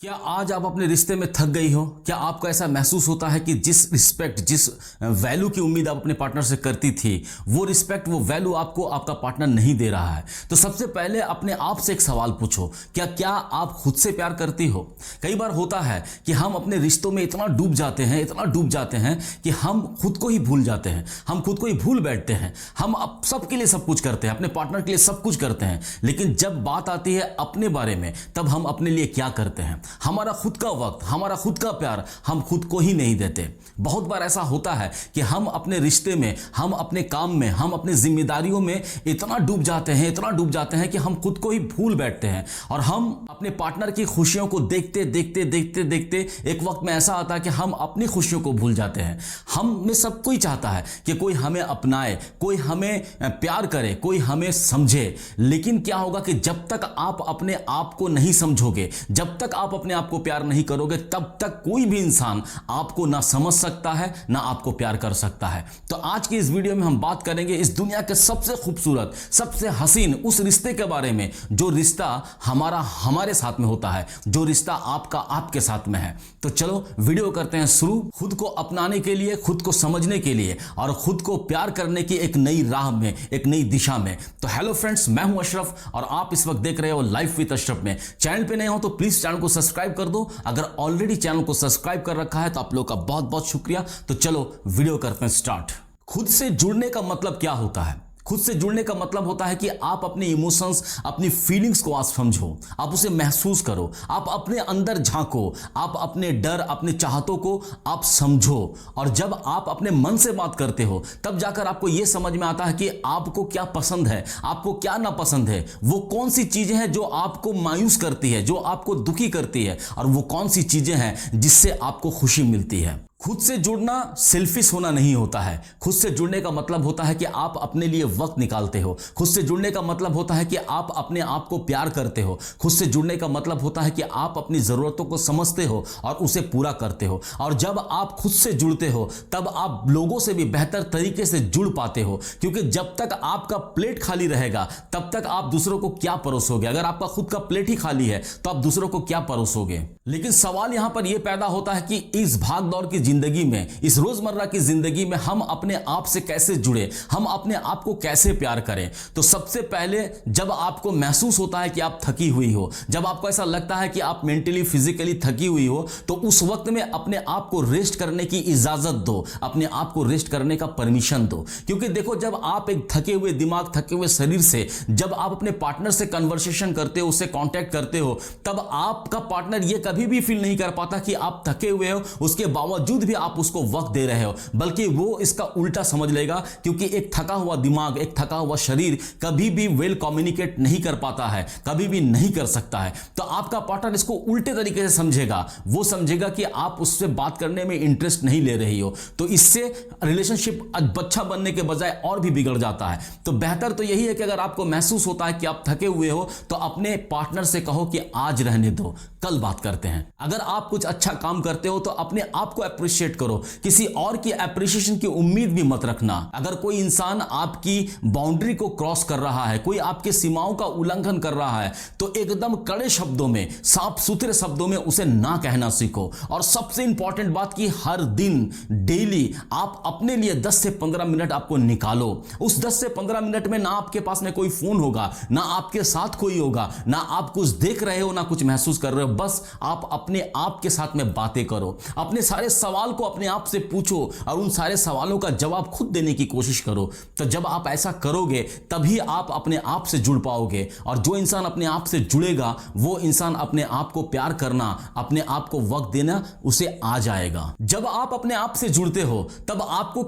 क्या आज आप अपने रिश्ते में थक गई हो? क्या आपको ऐसा महसूस होता है कि जिस रिस्पेक्ट, जिस वैल्यू की उम्मीद आप अपने पार्टनर से करती थी, वो रिस्पेक्ट, वो वैल्यू आपको आपका पार्टनर नहीं दे रहा है? तो सबसे पहले अपने आप से एक सवाल पूछो, क्या आप खुद से प्यार करती हो? कई बार होता है कि हम अपने रिश्तों में इतना डूब जाते हैं कि हम खुद को ही भूल जाते हैं, हम खुद को ही भूल बैठते हैं। हम अब सबके लिए सब कुछ करते हैं, अपने पार्टनर के लिए सब कुछ करते हैं, लेकिन जब बात आती है अपने बारे में, तब हम अपने लिए क्या करते हैं? हमारा खुद का वक्त, हमारा खुद का प्यार हम खुद को ही नहीं देते। बहुत बार ऐसा होता है कि हम अपने रिश्ते में, हम अपने काम में, हम अपनी जिम्मेदारियों में इतना डूब जाते हैं कि हम खुद को ही भूल बैठते हैं और हम अपने पार्टनर की खुशियों को देखते एक वक्त में ऐसा आता है कि हम अपनी खुशियों को भूल जाते हैं। हम में सब कोई चाहता है कि कोई हमें अपनाए, कोई हमें प्यार करे, कोई हमें समझे, लेकिन क्या होगा कि जब तक आप अपने आप को नहीं समझोगे, जब तक आप अपने आप को प्यार नहीं करोगे, तब तक कोई भी इंसान आपको ना समझ सकता है, ना आपको प्यार कर सकता है। तो आज की इस वीडियो में हम बात करेंगे इस दुनिया के सबसे खूबसूरत, सबसे हसीन उस रिश्ते के बारे में, जो रिश्ता हमारे साथ में होता है, जो रिश्ता आपका आपके साथ में है। तो चलो वीडियो करते हैं शुरू, खुद को अपनाने के लिए, खुद को समझने के लिए और खुद को प्यार करने की एक नई राह में, एक नई दिशा में। तो हेलो फ्रेंड्स, मैं हूं अशरफ और आप इस वक्त देख रहे हो लाइफ विद अशरफ में। चैनल पे नए हो तो प्लीज चैनल को सब्सक्राइब कर दो। अगर ऑलरेडी चैनल को सब्सक्राइब कर रखा है तो आप लोग का बहुत बहुत शुक्रिया। तो चलो वीडियो करते हैं स्टार्ट। खुद से जुड़ने का मतलब क्या होता है? खुद से जुड़ने का मतलब होता है कि आप अपने इमोशंस, अपनी फीलिंग्स को आज समझो, आप उसे महसूस करो, आप अपने अंदर झांको, आप अपने डर, अपने चाहतों को आप समझो। और जब आप अपने मन से बात करते हो, तब जाकर आपको यह समझ में आता है कि आपको क्या पसंद है, आपको क्या नापसंद है, वो कौन सी चीजें हैं जो आपको मायूस करती है, जो आपको दुखी करती है, और वो कौन सी चीजें हैं जिससे आपको खुशी मिलती है। खुद से जुड़ना सेल्फिश होना नहीं होता है। खुद से जुड़ने का मतलब होता है कि आप अपने लिए वक्त निकालते हो। खुद से जुड़ने का मतलब होता है कि आप अपने आप को प्यार करते हो। खुद से जुड़ने का मतलब होता है कि आप अपनी ज़रूरतों को समझते हो और उसे पूरा करते हो। और जब आप खुद से जुड़ते हो, तब आप लोगों से भी बेहतर तरीके से जुड़ पाते हो, क्योंकि जब तक आपका प्लेट खाली रहेगा, तब तक आप दूसरों को क्या परोसोगे? अगर आपका खुद का प्लेट ही खाली है, तो आप दूसरों को क्या परोसोगे? लेकिन सवाल यहां पर यह पैदा होता है कि इस भाग दौड़ की जिंदगी में, इस रोजमर्रा की जिंदगी में हम अपने आप से कैसे जुड़े, हम अपने आप को कैसे प्यार करें? तो सबसे पहले, जब आपको महसूस होता है कि आप थकी हुई हो, जब आपको ऐसा लगता है कि आप मेंटली, फिजिकली थकी हुई हो, तो उस वक्त में अपने आप को रेस्ट करने की इजाजत दो, अपने आप को रेस्ट करने का परमिशन दो। क्योंकि देखो, जब आप एक थके हुए दिमाग, थके हुए शरीर से जब आप अपने पार्टनर से कन्वर्सेशन करते हो, उससे कांटेक्ट करते हो, तब आपका पार्टनर यह कभी भी फील नहीं कर पाता कि आप थके हुए हो, उसके बावजूद भी आप उसको वक्त दे रहे हो, बल्कि वो इसका उल्टा समझ लेगा। क्योंकि एक थका हुआ दिमाग, एक थका हुआ शरीर कभी भी वेल कम्युनिकेट नहीं कर पाता है, कभी भी नहीं कर सकता है। तो आपका पार्टनर इसको उल्टे तरीके से समझेगा। वो समझेगा कि आप उससे बात करने में इंटरेस्ट नहीं ले रही हो, तो इससे रिलेशनशिप अच्छा बनने के बजाय और भी बिगड़ जाता है। तो बेहतर तो यही है कि अगर आपको महसूस होता है कि आप थके हुए हो, तो अपने पार्टनर से कहो कि आज रहने दो, कल बात करते हैं। अगर आप कुछ अच्छा काम करते हो, तो अपने आप को अप्रिशिएट करो, किसी और की अप्रिशिएशन की उम्मीद भी मत रखना। अगर कोई इंसान आपकी बाउंड्री को क्रॉस कर रहा है, कोई आपके सीमाओं का उल्लंघन कर रहा है, तो एकदम कड़े शब्दों में, साफ सुथरे शब्दों में उसे ना कहना सीखो। और सबसे इंपॉर्टेंट बात कि हर दिन, डेली आप अपने लिए 10 से 15 मिनट आपको निकालो। उस 10 से 15 मिनट में ना आपके पास में कोई फोन होगा, ना आपके साथ कोई होगा, ना आप कुछ देख रहे हो, ना कुछ महसूस कर रहे हो। बस आप अपने आप के साथ में बातें करो, अपने सारे सवाल को अपने आप से पूछो और उन सारे सवालों का जवाब खुद देने की कोशिश करो। तो जब आप ऐसा करोगे, तभी आप अपने आप से जुड़ पाओगे। और जो इंसान अपने आप से जुड़ेगा, वो इंसान अपने आप को प्यार करना, अपने आप को वक्त देना, उसे आ जाएगा। जब आप अपने आप से जुड़ते हो, तब आपको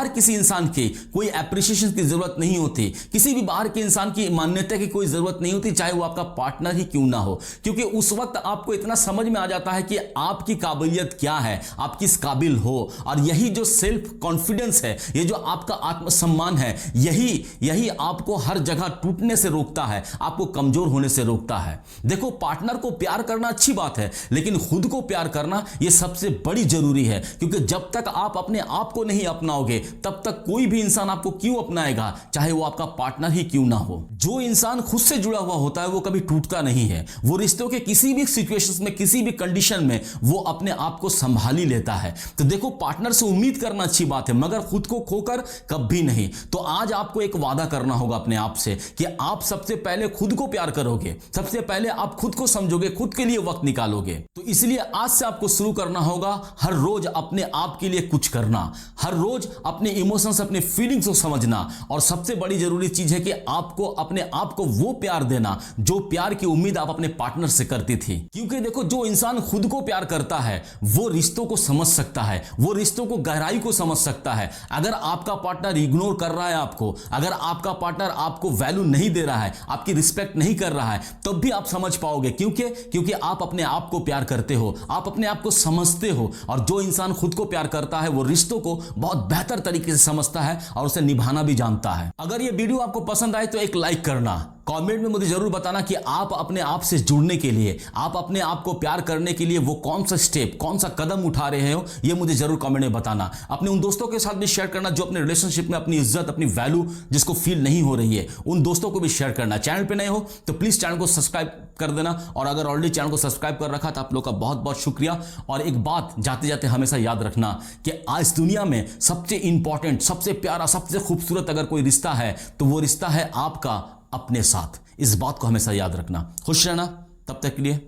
किसी इंसान की कोई एप्रिसिएशन की जरूरत नहीं होती, किसी भी बाहर के इंसान की मान्यता की कोई जरूरत नहीं होती, चाहे वो आपका पार्टनर ही क्यों ना हो। क्योंकि उस वक्त आपको इतना समझ में आ जाता है कि आपकी काबिलियत क्या है, आप किस काबिल हो। और यही जो सेल्फ कॉन्फिडेंस है, ये जो आपका आत्मसम्मान है, यही आपको हर जगह टूटने से रोकता है, आपको कमजोर होने से रोकता है। देखो, पार्टनर को प्यार करना अच्छी बात है, लेकिन खुद को प्यार करना यह सबसे बड़ी जरूरी है। क्योंकि जब तक आप अपने आप को नहीं अपनाओगे, तब तक कोई भी इंसान आपको क्यों अपनाएगा, चाहे वो आपका पार्टनर ही क्यों ना हो। जो इंसान खुद से जुड़ा हुआ होता है, वो कभी टूटता नहीं है। वो रिश्तों के किसी भी सिचुएशंस में, किसी भी कंडीशन में वो अपने आप को संभाल ही लेता है। तो देखो, पार्टनर से उम्मीद करना अच्छी बात है, मगर खुद को खोकर कभी नहीं। तो आज आपको एक वादा करना होगा अपने आप से कि आप सबसे पहले खुद को प्यार करोगे, सबसे पहले आप खुद को समझोगे, खुद के लिए वक्त निकालोगे। तो इसलिए आज से आपको शुरू करना होगा हर रोज अपने आप के लिए कुछ करना, हर रोज अपने इमोशंस, अपने फीलिंग्स को समझना, और सबसे बड़ी जरूरी चीज है कि आपको अपने आप को वो प्यार देना जो प्यार की उम्मीद आप अपने पार्टनर से करती थी। क्योंकि देखो, जो इंसान खुद को प्यार करता है वो रिश्तों को समझ सकता है, वो रिश्तों को गहराई को समझ सकता है। अगर आपका पार्टनर इग्नोर कर रहा है आपको, अगर आपका पार्टनर आपको वैल्यू नहीं दे रहा है, आपकी रिस्पेक्ट नहीं कर रहा है, तब भी आप समझ पाओगे। क्योंकि आप अपने आप को प्यार करते हो, आप अपने आप को समझते हो। और जो इंसान खुद को प्यार करता है वो रिश्तों को बहुत बेहतर तरीके से समझता है और उसे निभाना भी जानता है। अगर ये वीडियो आपको पसंद आए तो एक लाइक करना, कमेंट में मुझे जरूर बताना कि आप अपने आप से जुड़ने के लिए, आप अपने आप को प्यार करने के लिए वो कौन सा स्टेप, कौन सा कदम उठा रहे हो, ये मुझे जरूर कमेंट में बताना। अपने उन दोस्तों के साथ भी शेयर करना जो अपने रिलेशनशिप में अपनी इज्जत, अपनी वैल्यू जिसको फील नहीं हो रही है, उन दोस्तों को भी शेयर करना। चैनल पे नए हो तो प्लीज चैनल को सब्सक्राइब कर देना, और अगर ऑलरेडी चैनल को सब्सक्राइब कर रखा तो आप लोग का बहुत बहुत शुक्रिया। और एक बात जाते जाते हमेशा याद रखना कि आज दुनिया में सबसे इंपॉर्टेंट, सबसे प्यारा, सबसे खूबसूरत अगर कोई रिश्ता है तो वो रिश्ता है आपका अपने साथ। इस बात को हमेशा याद रखना। खुश रहना, तब तक के लिए